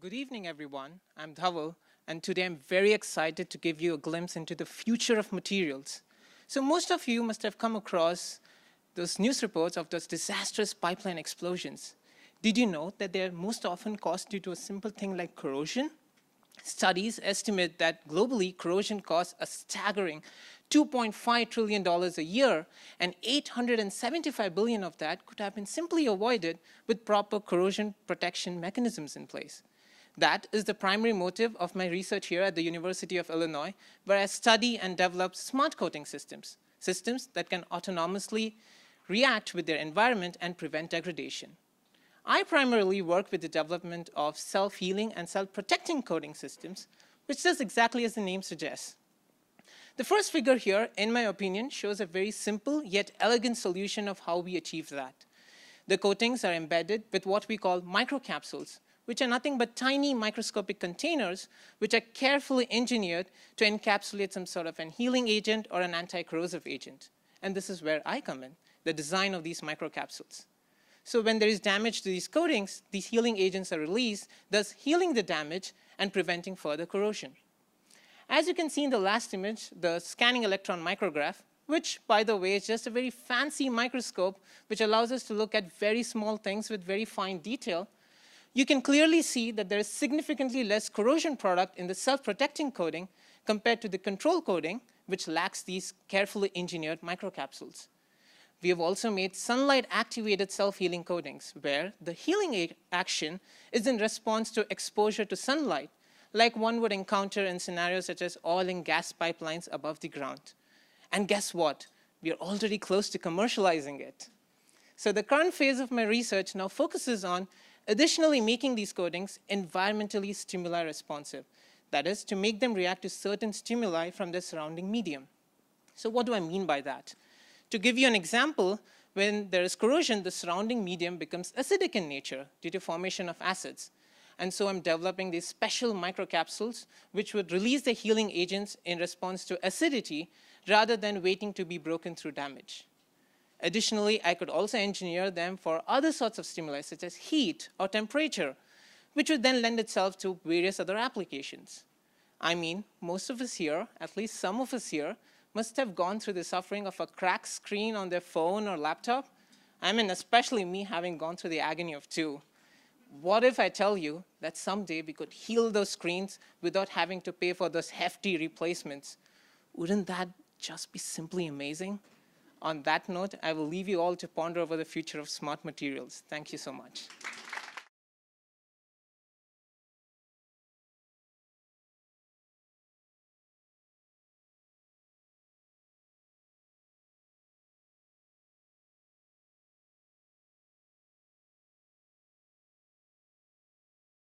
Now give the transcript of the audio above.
Good evening, everyone. I'm Dhawal, and today I'm very excited to give you a glimpse into the future of materials. So most of you must have come across those news reports of those disastrous pipeline explosions. Did you know that they're most often caused due to a simple thing like corrosion? Studies estimate that globally corrosion costs a staggering $2.5 trillion a year, and $875 billion of that could have been simply avoided with proper corrosion protection mechanisms in place. That is the primary motive of my research here at the University of Illinois, where I study and develop smart coating systems, systems that can autonomously react with their environment and prevent degradation. I primarily work with the development of self-healing and self-protecting coating systems, which does exactly as the name suggests. The first figure here, in my opinion, shows a very simple yet elegant solution of how we achieve that. The coatings are embedded with what we call microcapsules, which are nothing but tiny microscopic containers which are carefully engineered to encapsulate some sort of an healing agent or an anti-corrosive agent. And this is where I come in, the design of these microcapsules. So when there is damage to these coatings, these healing agents are released, thus healing the damage and preventing further corrosion. As you can see in the last image, the scanning electron micrograph, which, by the way, is just a very fancy microscope which allows us to look at very small things with very fine detail, you can clearly see that there is significantly less corrosion product in the self-protecting coating compared to the control coating, which lacks these carefully engineered microcapsules. We have also made sunlight-activated self-healing coatings, where the healing action is in response to exposure to sunlight, like one would encounter in scenarios such as oil and gas pipelines above the ground. And guess what? We are already close to commercializing it. So the current phase of my research now focuses on additionally making these coatings environmentally stimuli responsive. That is, to make them react to certain stimuli from their surrounding medium. So what do I mean by that? To give you an example, when there is corrosion, the surrounding medium becomes acidic in nature due to formation of acids. And so I'm developing these special microcapsules which would release the healing agents in response to acidity rather than waiting to be broken through damage. Additionally, I could also engineer them for other sorts of stimuli, such as heat or temperature, which would then lend itself to various other applications. I mean, most of us here, at least some of us here, must have gone through the suffering of a cracked screen on their phone or laptop. I mean, especially me having gone through the agony of two. What if I tell you that someday we could heal those screens without having to pay for those hefty replacements? Wouldn't that just be simply amazing? On that note, I will leave you all to ponder over the future of smart materials. Thank you so much.